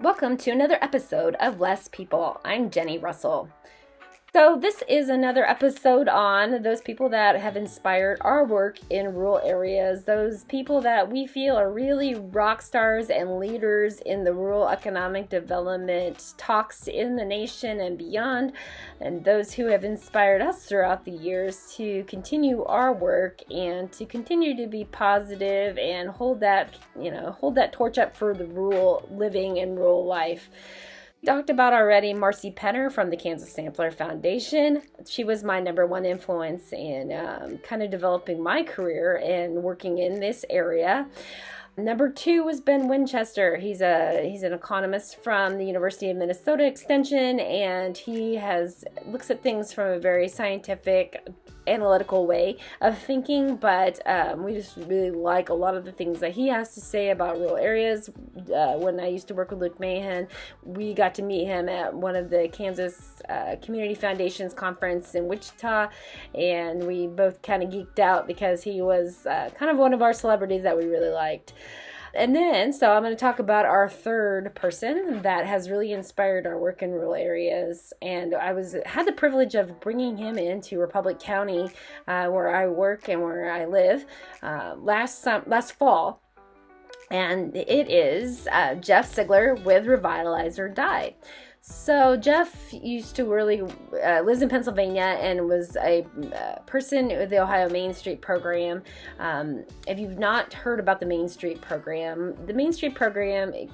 Welcome to another episode of Less People. I'm Jenny Russell. So this is another episode on those people that have inspired our work in rural areas, those people that we feel are really rock stars and leaders in the rural economic development talks in the nation and beyond, and those who have inspired us throughout the years to continue our work and to continue to be positive and hold that torch up for the rural living and rural life. Talked about already Marci Penner from the Kansas Sampler Foundation. She was my number one influence in kind of developing my career and working in this area. Number two was Ben Winchester. He's an economist from the University of Minnesota Extension, and he looks at things from a very scientific, analytical way of thinking, but we just really like a lot of the things that he has to say about rural areas. When I used to work with Luke Mahan, we got to meet him at one of the Kansas Community Foundation's conference in Wichita, and we both kind of geeked out because he was kind of one of our celebrities that we really liked. And then, so I'm going to talk about our third person that has really inspired our work in rural areas. And I had the privilege of bringing him into Republic County, where I work and where I live, last fall. And it is Jeff Siegler with Revitalize or Die. So Jeff used to really lives in Pennsylvania and was a person with the Ohio Main Street program. If you've not heard about the Main Street program,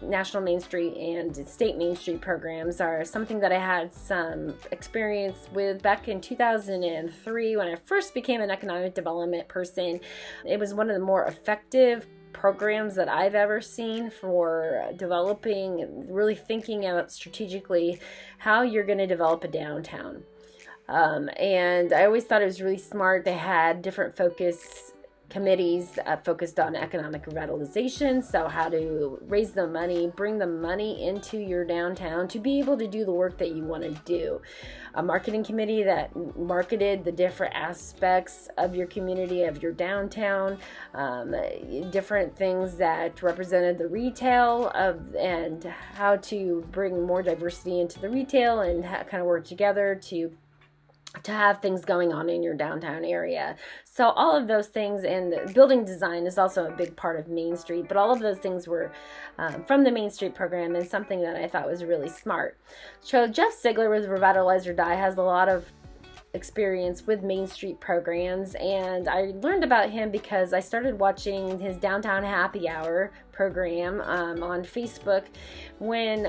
National Main Street and State Main Street programs are something that I had some experience with back in 2003 when I first became an economic development person. It was one of the more effective programs that I've ever seen for developing, really thinking out strategically how you're going to develop a downtown. And I always thought it was really smart. They had different focus committees focused on economic revitalization, so how to raise the money, bring the money into your downtown to be able to do the work that you want to do. A marketing committee that marketed the different aspects of your community, of your downtown, different things that represented the retail and how to bring more diversity into the retail and kind of work together to have things going on in your downtown area. So all of those things, and building design is also a big part of Main Street, but all of those things were from the Main Street program and something that I thought was really smart. So Jeff Siegler with Revitalize or Die has a lot of experience with Main Street programs, and I learned about him because I started watching his Downtown Happy Hour program on Facebook when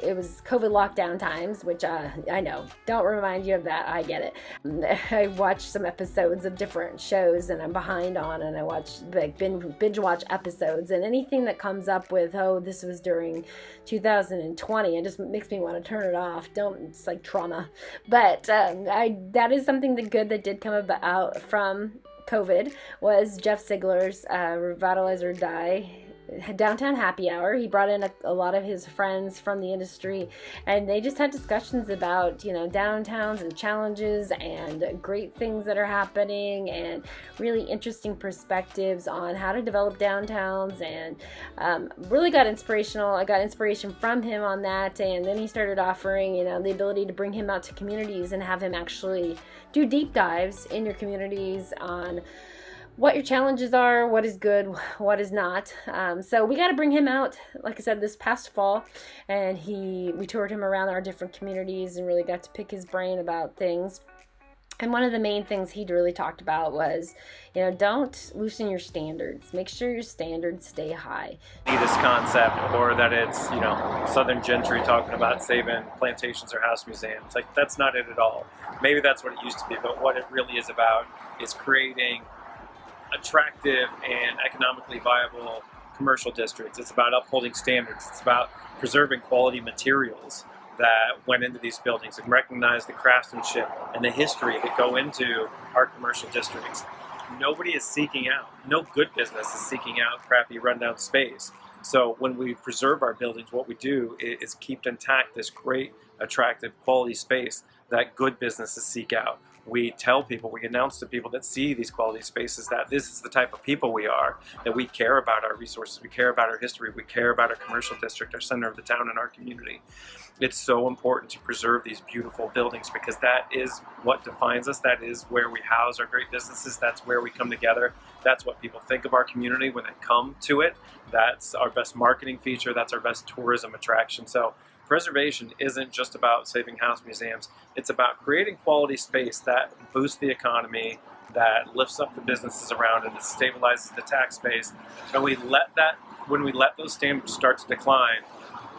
it was COVID lockdown times, which I know, don't remind you of that, I get it. I watched some episodes of different shows and I'm behind on, and I watch binge watch episodes, and anything that comes up with, oh, this was during 2020, it just makes me want to turn it off. It's like trauma. But that is something good that did come about from COVID was Jeff Siegler's Revitalize or Die Downtown Happy Hour. He brought in a lot of his friends from the industry, and they just had discussions about, downtowns and challenges and great things that are happening and really interesting perspectives on how to develop downtowns, and really got inspirational. I got inspiration from him on that, and then he started offering, the ability to bring him out to communities and have him actually do deep dives in your communities on what your challenges are, what is good, what is not. So we got to bring him out, like I said, this past fall, and we toured him around our different communities and really got to pick his brain about things. And one of the main things he'd really talked about was, don't loosen your standards. Make sure your standards stay high. This concept, or that it's, Southern gentry talking about saving plantations or house museums. Like, that's not it at all. Maybe that's what it used to be, but what it really is about is creating attractive and economically viable commercial districts. It's about upholding standards. It's about preserving quality materials that went into these buildings and recognize the craftsmanship and the history that go into our commercial districts. Nobody is seeking out, no good business is seeking out crappy rundown space. So when we preserve our buildings, what we do is keep intact this great, attractive, quality space that good businesses seek out. we tell people, we announce to people that see these quality spaces that this is the type of people we are, that we care about our resources, we care about our history, we care about our commercial district, our center of the town, and our community. It's so important to preserve these beautiful buildings because that is what defines us. That is where we house our great businesses. That's where we come together. That's what people think of our community when they come to it. That's our best marketing feature. That's our best tourism attraction. So preservation isn't just about saving house museums. It's about creating quality space that boosts the economy, that lifts up the businesses around it, that stabilizes the tax base. And when we let those standards start to decline,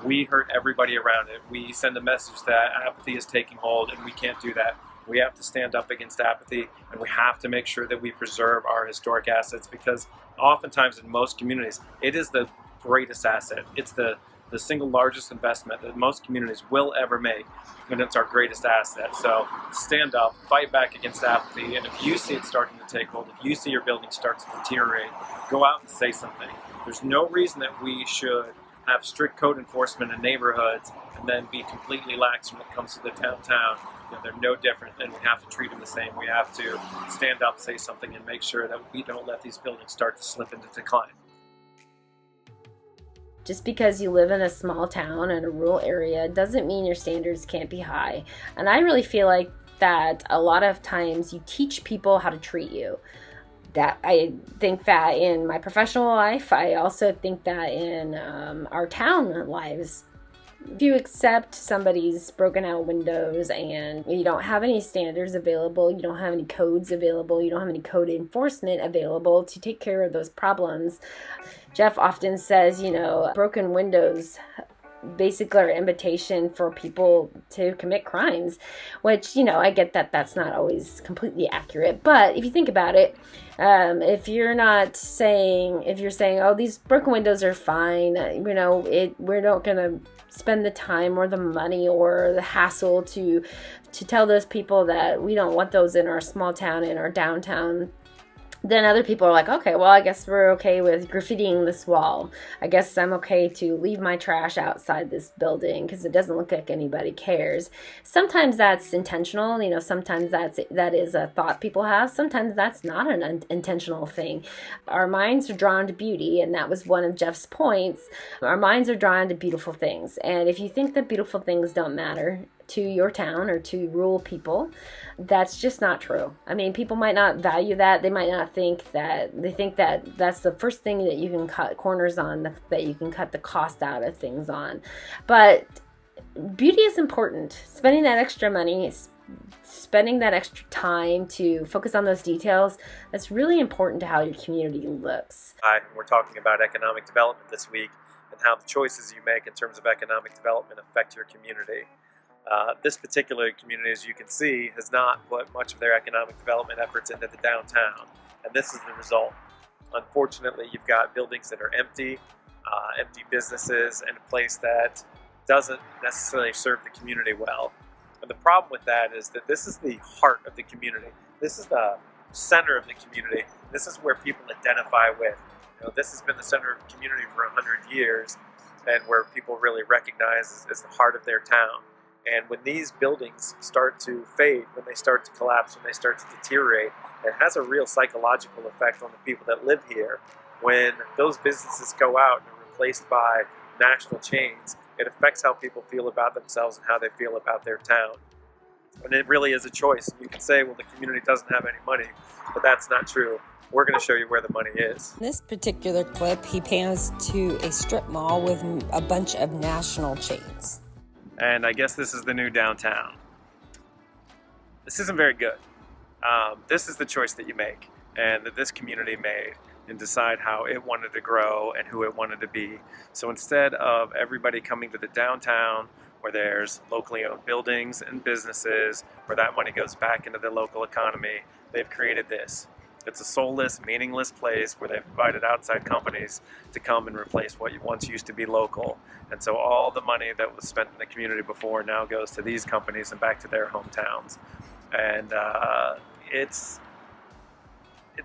we hurt everybody around it. We send a message that apathy is taking hold, and we can't do that. We have to stand up against apathy, and we have to make sure that we preserve our historic assets because oftentimes in most communities, it is the greatest asset. It's the single largest investment that most communities will ever make, and it's our greatest asset. So stand up, fight back against apathy, and if you see it starting to take hold, if you see your building start to deteriorate, go out and say something. There's no reason that we should have strict code enforcement in neighborhoods and then be completely lax when it comes to the downtown. They're no different, and we have to treat them the same. We have to stand up, say something, and make sure that we don't let these buildings start to slip into decline. Just because you live in a small town in a rural area doesn't mean your standards can't be high. And I really feel like that a lot of times you teach people how to treat you. That I think that in my professional life, I also think that in our town lives. If you accept somebody's broken out windows and you don't have any standards available, you don't have any codes available, you don't have any code enforcement available to take care of those problems. Jeff often says, broken windows basically are an invitation for people to commit crimes, which, I get that that's not always completely accurate. But if you think about it, if you're saying, oh, these broken windows are fine, we're not going to spend the time or the money or the hassle to tell those people that we don't want those in our small town, in our downtown, then other people are like, okay, well, I guess we're okay with graffitiing this wall. I guess I'm okay to leave my trash outside this building because it doesn't look like anybody cares. Sometimes that's intentional. Sometimes that is a thought people have. Sometimes that's not an intentional thing. Our minds are drawn to beauty, and that was one of Jeff's points. Our minds are drawn to beautiful things. And if you think that beautiful things don't matter to your town or to rural people, that's just not true. I mean, people might not value that. They might not think that. They think that that's the first thing that you can cut corners on, that you can cut the cost out of things on. But beauty is important. Spending that extra money, spending that extra time to focus on those details, that's really important to how your community looks. Hi, we're talking about economic development this week and how the choices you make in terms of economic development affect your community. This particular community, as you can see, has not put much of their economic development efforts into the downtown, and this is the result. Unfortunately, you've got buildings that are empty businesses, and a place that doesn't necessarily serve the community well. And the problem with that is that this is the heart of the community. This is the center of the community. This is where people identify with. This has been the center of the community for 100 years, and where people really recognize as the heart of their town. And when these buildings start to fade, when they start to collapse, when they start to deteriorate, it has a real psychological effect on the people that live here. When those businesses go out and are replaced by national chains, it affects how people feel about themselves and how they feel about their town. And it really is a choice. You can say, well, the community doesn't have any money, but that's not true. We're going to show you where the money is. In this particular clip, he pans to a strip mall with a bunch of national chains. And I guess this is the new downtown. This isn't very good. This is the choice that you make and that this community made and decide how it wanted to grow and who it wanted to be. So instead of everybody coming to the downtown where there's locally owned buildings and businesses, where that money goes back into the local economy, they've created this. It's a soulless, meaningless place where they've invited outside companies to come and replace what once used to be local. And so all the money that was spent in the community before now goes to these companies and back to their hometowns. And it's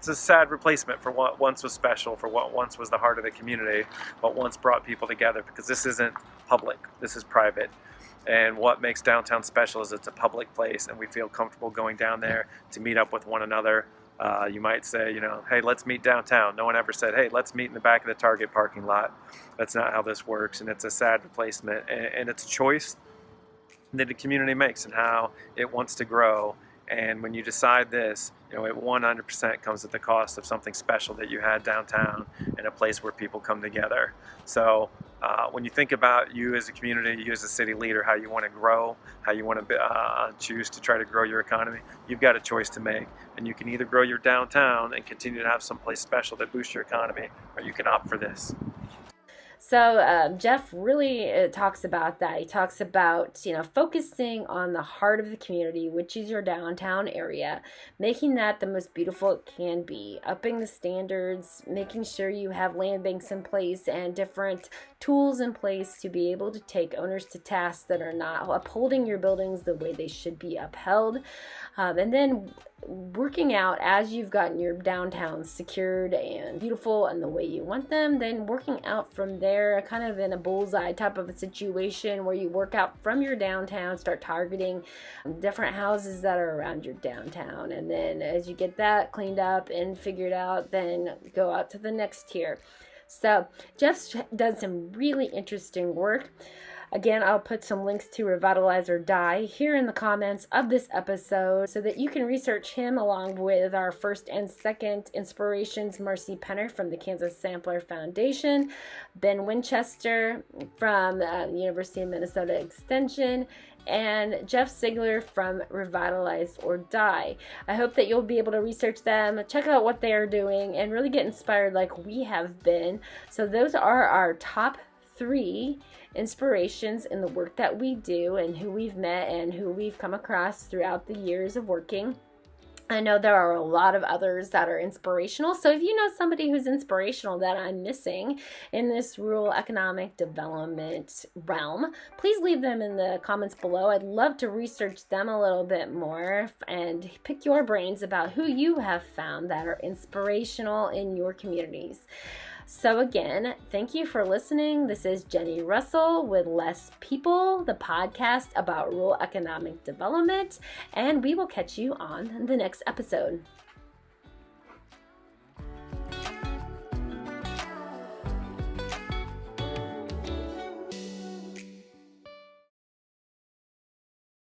a sad replacement for what once was special, for what once was the heart of the community, what once brought people together, because this isn't public, this is private. And what makes downtown special is it's a public place, and we feel comfortable going down there to meet up with one another. You might say, hey, let's meet downtown. No one ever said, hey, let's meet in the back of the Target parking lot. That's not how this works, and it's a sad replacement, and it's a choice that the community makes and how it wants to grow. And when you decide this, it 100% comes at the cost of something special that you had downtown and a place where people come together. So when you think about you as a community, you as a city leader, how you want to grow, how you want to choose to try to grow your economy, you've got a choice to make. And you can either grow your downtown and continue to have some place special that boosts your economy, or you can opt for this. So Jeff really talks about that. He talks about, focusing on the heart of the community, which is your downtown area, making that the most beautiful it can be, upping the standards, making sure you have land banks in place and different tools in place to be able to take owners to task that are not upholding your buildings the way they should be upheld. And then working out as you've gotten your downtowns secured and beautiful and the way you want them, then working out from there, kind of in a bullseye type of a situation where you work out from your downtown, start targeting different houses that are around your downtown. And then as you get that cleaned up and figured out, then go out to the next tier. So Jeff's done some really interesting work. Again, I'll put some links to Revitalize or Die here in the comments of this episode so that you can research him along with our first and second inspirations, Marci Penner from the Kansas Sampler Foundation, Ben Winchester from the University of Minnesota Extension, and Jeff Siegler from Revitalize or Die. I hope that you'll be able to research them, check out what they are doing, and really get inspired like we have been. So those are our top 3 inspirations in the work that we do and who we've met and who we've come across throughout the years of working. I know there are a lot of others that are inspirational. So if you know somebody who's inspirational that I'm missing in this rural economic development realm, please leave them in the comments below. I'd love to research them a little bit more and pick your brains about who you have found that are inspirational in your communities. So again, thank you for listening. This is Jenny Russell with Less People, the podcast about rural economic development, and we will catch you on the next episode.